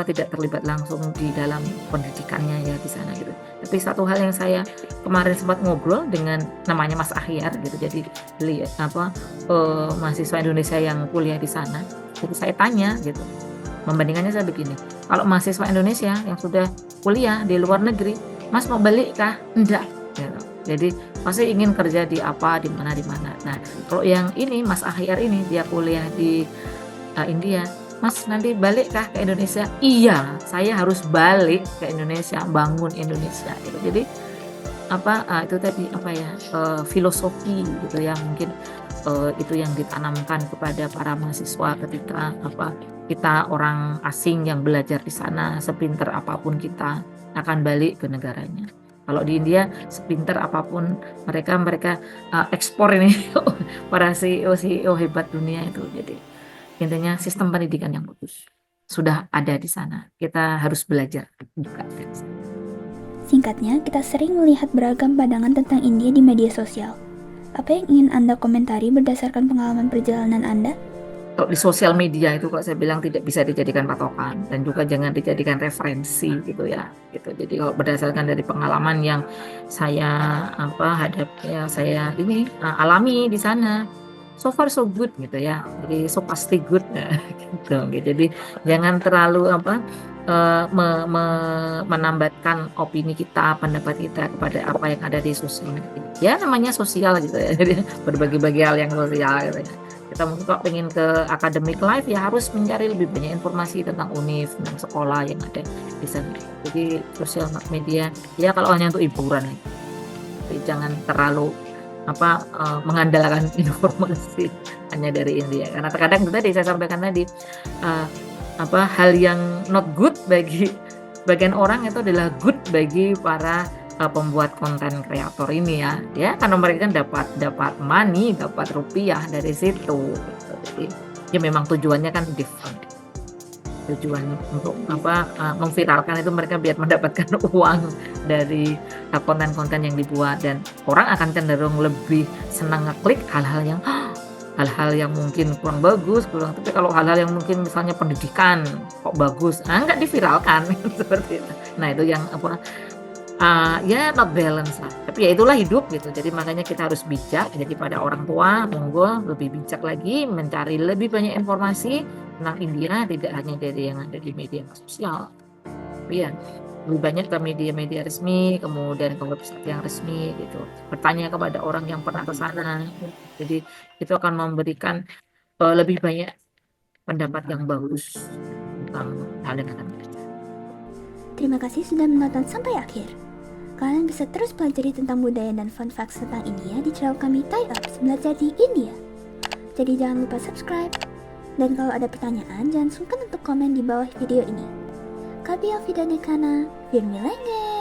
tidak terlibat langsung di dalam pendidikannya ya di sana gitu. Tapi satu hal yang saya kemarin sempat ngobrol dengan namanya Mas Akhyar gitu. Jadi mahasiswa Indonesia yang kuliah di sana. Jadi saya tanya gitu. Membandingkannya saya begini. Kalau mahasiswa Indonesia yang sudah kuliah di luar negeri, Mas mau balik kah? Enggak gitu. Jadi pasti ingin kerja di mana. Nah, kalau yang ini Mas Akhyar ini dia kuliah di India, Mas nanti balik kah ke Indonesia? Iya, saya harus balik ke Indonesia, bangun Indonesia gitu. Jadi itu tadi filosofi gitu ya, mungkin itu yang ditanamkan kepada para mahasiswa ketika kita orang asing yang belajar di sana, sepinter apapun kita akan balik ke negaranya. Kalau di India sepinter apapun mereka ekspor ini para CEO hebat dunia itu. Jadi intinya sistem pendidikan yang bagus sudah ada di sana. Kita harus belajar juga. Singkatnya, kita sering melihat beragam pandangan tentang India di media sosial. Apa yang ingin Anda komentari berdasarkan pengalaman perjalanan Anda? Kalau di sosial media itu kalau saya bilang tidak bisa dijadikan patokan dan juga jangan dijadikan referensi gitu ya gitu. Jadi kalau berdasarkan dari pengalaman yang saya saya alami di sana, so far so good gitu ya, jadi so pasti good ya, gitu. Jadi jangan terlalu menambatkan opini kita, pendapat kita kepada apa yang ada di sosial media. Ya namanya sosial gitu ya, jadi berbagi-bagi hal yang sosial gitu ya. Kita mungkin kalau pengen ke academic life ya harus mencari lebih banyak informasi tentang univ, tentang sekolah yang ada di sana. Jadi sosial media ya kalau hanya untuk hiburan, tapi jangan terlalu mengandalkan informasi hanya dari India. Karena terkadang itu tadi saya sampaikan tadi, hal yang not good bagi bagian orang itu adalah good bagi para pembuat konten kreator ini ya karena mereka kan dapat money, dapat rupiah dari situ gitu. Jadi ya memang tujuannya kan different. Tujuan untuk memviralkan itu mereka biar mendapatkan uang dari konten-konten yang dibuat, dan orang akan cenderung lebih senang ngeklik hal-hal yang mungkin kurang bagus, tapi kalau hal-hal yang mungkin misalnya pendidikan kok bagus, nggak diviralkan seperti itu. Nah itu yang ya not balance lah, tapi ya itulah hidup gitu. Jadi makanya kita harus bijak. Jadi pada orang tua monggo lebih bijak lagi mencari lebih banyak informasi tentang India, tidak hanya dari yang ada di media sosial, tapi ya lebih banyak ke media-media resmi, kemudian ke website yang resmi gitu. Bertanya kepada orang yang pernah ke sana. Jadi itu akan memberikan lebih banyak pendapat yang bagus tentang hal yang akan terjadi. Terima kasih sudah menonton sampai akhir. Kalian bisa terus pelajari tentang budaya dan fun facts tentang India di channel kami Tie Ups Belajar di India. Jadi jangan lupa subscribe. Dan kalau ada pertanyaan, jangan sungkan untuk komen di bawah video ini. Kabi Alfida Nekana, Firmi Lenge.